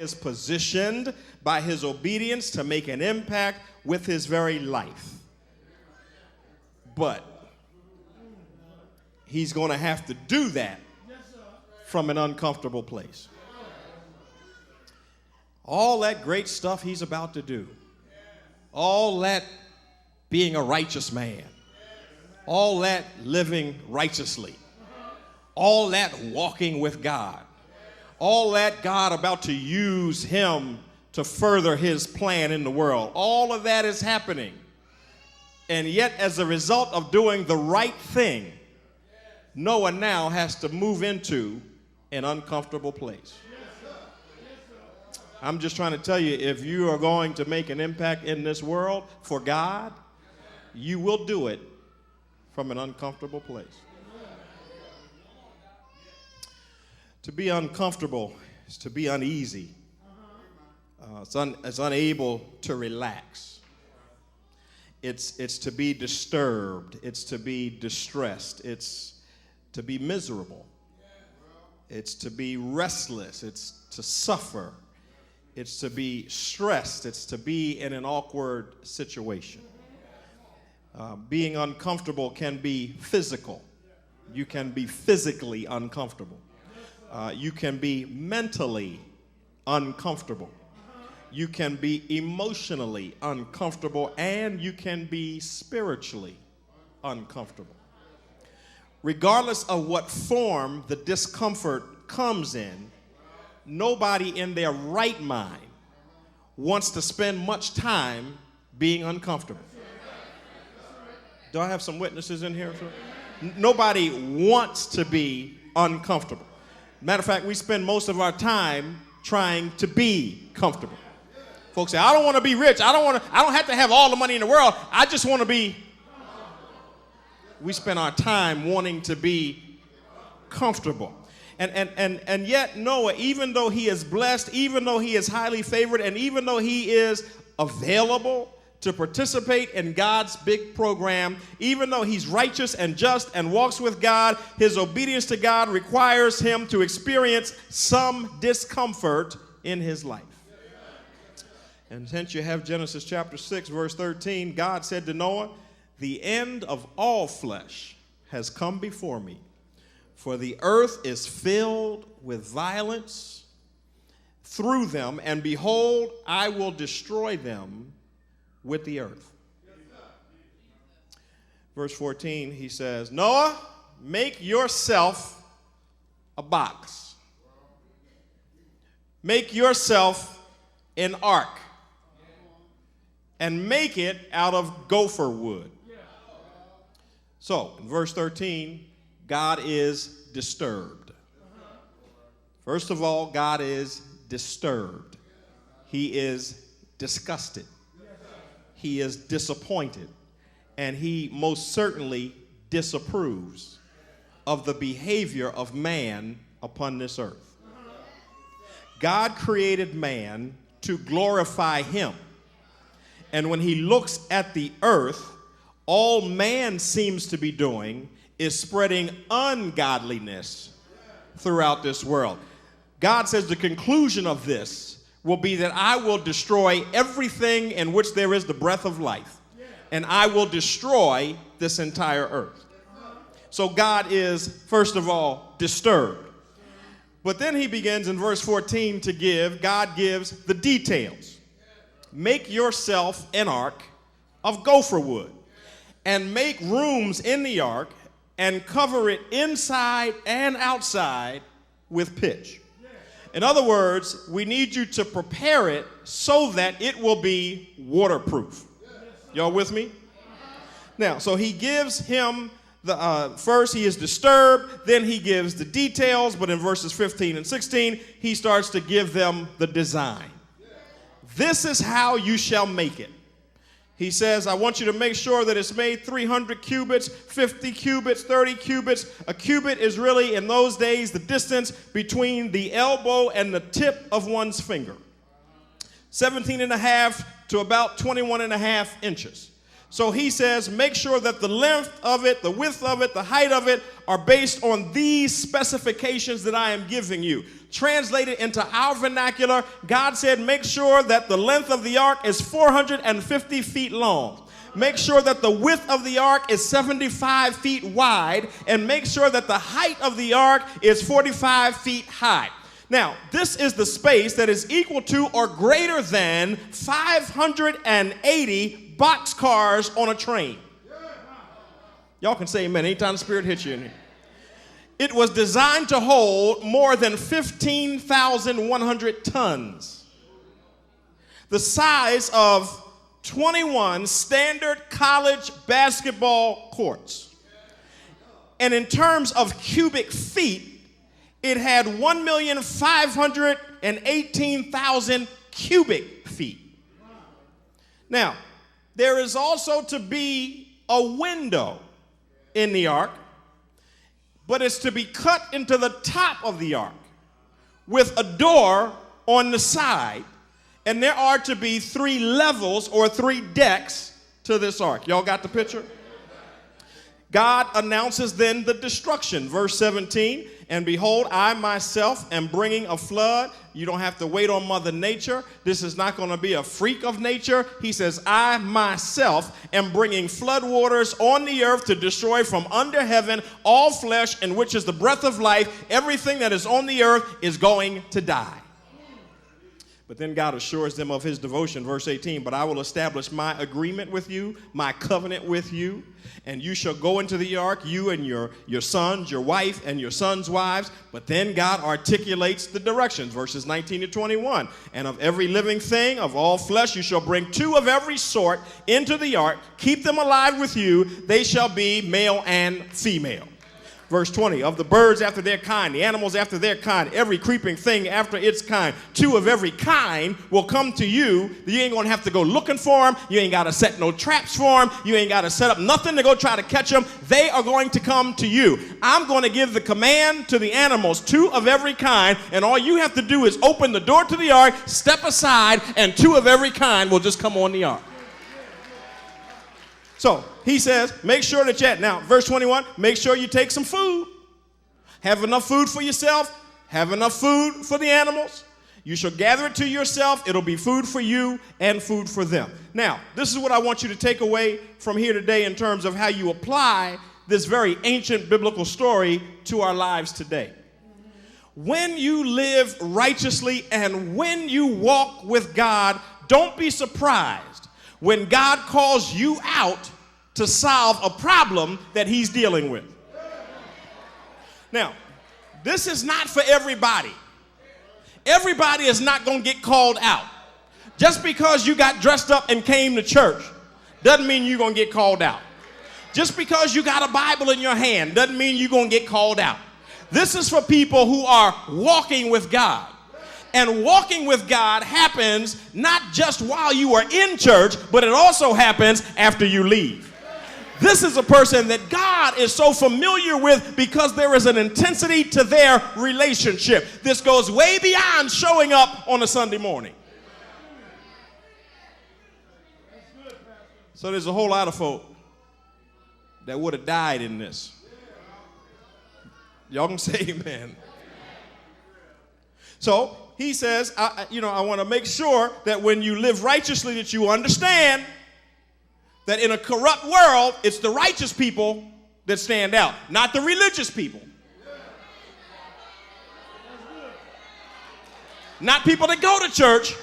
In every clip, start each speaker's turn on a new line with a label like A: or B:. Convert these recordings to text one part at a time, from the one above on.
A: is positioned by his obedience to make an impact with his very life. But he's going to have to do that from an uncomfortable place. All that great stuff he's about to do, all that being a righteous man, all that living righteously, all that walking with God, all that God about to use him to further his plan in the world, all of that is happening. And yet, as a result of doing the right thing, Noah now has to move into an uncomfortable place. I'm just trying to tell you, if you are going to make an impact in this world for God, you will do it from an uncomfortable place. To be uncomfortable is to be uneasy. It's unable to relax. It's to be disturbed. It's to be distressed. It's to be miserable. It's to be restless. It's to suffer. It's to be stressed. It's to be in an awkward situation. Being uncomfortable can be physical. You can be physically uncomfortable. You can be mentally uncomfortable. You can be emotionally uncomfortable, and you can be spiritually uncomfortable. Regardless of what form the discomfort comes in, nobody in their right mind wants to spend much time being uncomfortable. Do I have some witnesses in here? Nobody wants to be uncomfortable. Matter of fact, we spend most of our time trying to be comfortable. Folks say, I don't want to be rich. I don't have to have all the money in the world. I just want to be. We spend our time wanting to be comfortable. And yet Noah, even though he is blessed, even though he is highly favored, and even though he is available to participate in God's big program, even though he's righteous and just and walks with God, his obedience to God requires him to experience some discomfort in his life. And since you have Genesis chapter 6, verse 13, God said to Noah, "The end of all flesh has come before me, for the earth is filled with violence through them, and behold, I will destroy them with the earth." Verse 14, he says, "Noah, make yourself a box. Make yourself an ark, and make it out of gopher wood." So, in verse 13, God is disturbed. First of all, God is disturbed. He is disgusted. He is disappointed, and he most certainly disapproves of the behavior of man upon this earth. God created man to glorify him, and when he looks at the earth, all man seems to be doing is spreading ungodliness throughout this world. God says the conclusion of this will be that I will destroy everything in which there is the breath of life, and I will destroy this entire earth. So God is, first of all, disturbed. But then he begins in verse 14 God gives the details. Make yourself an ark of gopher wood, and make rooms in the ark, and cover it inside and outside with pitch. In other words, we need you to prepare it so that it will be waterproof. Y'all with me? Now, so he gives him first he is disturbed, then he gives the details, but in verses 15 and 16, he starts to give them the design. This is how you shall make it. He says, I want you to make sure that it's made 300 cubits, 50 cubits, 30 cubits. A cubit is really, in those days, the distance between the elbow and the tip of one's finger. 17 and a half to about 21 and a half inches. So he says, make sure that the length of it, the width of it, the height of it are based on these specifications that I am giving you. Translated into our vernacular, God said, make sure that the length of the ark is 450 feet long. Make sure that the width of the ark is 75 feet wide, and make sure that the height of the ark is 45 feet high. Now, this is the space that is equal to or greater than 580 boxcars on a train. Y'all can say amen anytime the Spirit hits you in here. It was designed to hold more than 15,100 tons. The size of 21 standard college basketball courts. And in terms of cubic feet, it had 1,518,000 cubic feet. Now, there is also to be a window in the ark, but it's to be cut into the top of the ark with a door on the side, and there are to be 3 levels or 3 decks to this ark. Y'all got the picture? God announces then the destruction. Verse 17, and behold, I myself am bringing a flood. You don't have to wait on Mother Nature. This is not going to be a freak of nature. He says, I myself am bringing flood waters on the earth to destroy from under heaven all flesh, in which is the breath of life. Everything that is on the earth is going to die. But then God assures them of his devotion, verse 18, but I will establish my agreement with you, my covenant with you, and you shall go into the ark, you and your sons, your wife, and your sons' wives. But then God articulates the directions, verses 19 to 21. And of every living thing, of all flesh, you shall bring 2 of every sort into the ark. Keep them alive with you. They shall be male and female. Verse 20, of the birds after their kind, the animals after their kind, every creeping thing after its kind, 2 of every kind will come to you. You ain't going to have to go looking for them. You ain't got to set no traps for them. You ain't got to set up nothing to go try to catch them. They are going to come to you. I'm going to give the command to the animals, 2 of every kind, and all you have to do is open the door to the ark, step aside, and 2 of every kind will just come on the ark. So he says, make sure that now, verse 21, make sure you take some food. Have enough food for yourself. Have enough food for the animals. You shall gather it to yourself. It'll be food for you and food for them. Now, this is what I want you to take away from here today in terms of how you apply this very ancient biblical story to our lives today. When you live righteously and when you walk with God, don't be surprised when God calls you out to solve a problem that he's dealing with. Now, this is not for everybody. Everybody is not going to get called out. Just because you got dressed up and came to church doesn't mean you're going to get called out. Just because you got a Bible in your hand doesn't mean you're going to get called out. This is for people who are walking with God. And walking with God happens not just while you are in church, but it also happens after you leave. This is a person that God is so familiar with because there is an intensity to their relationship. This goes way beyond showing up on a Sunday morning. So there's a whole lot of folk that would have died in this. Y'all can say amen. So he says, I want to make sure that when you live righteously that you understand that in a corrupt world, it's the righteous people that stand out, not the religious people. Not people that go to church,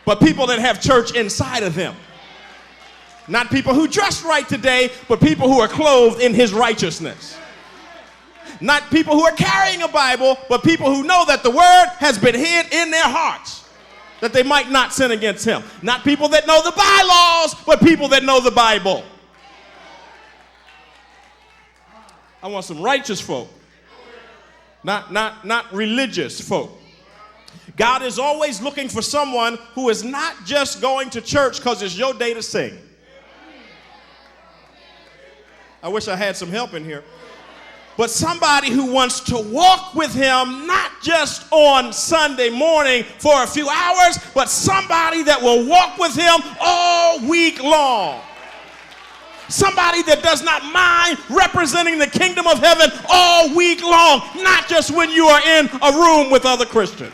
A: but people that have church inside of them. Not people who dress right today, but people who are clothed in his righteousness. Not people who are carrying a Bible, but people who know that the word has been hid in their hearts, that they might not sin against him. Not people that know the bylaws, but people that know the Bible. I want some righteous folk, not religious folk. God is always looking for someone who is not just going to church because it's your day to sing. I wish I had some help in here. But somebody who wants to walk with him, not just on Sunday morning for a few hours, but somebody that will walk with him all week long. Somebody that does not mind representing the kingdom of heaven all week long, not just when you are in a room with other Christians.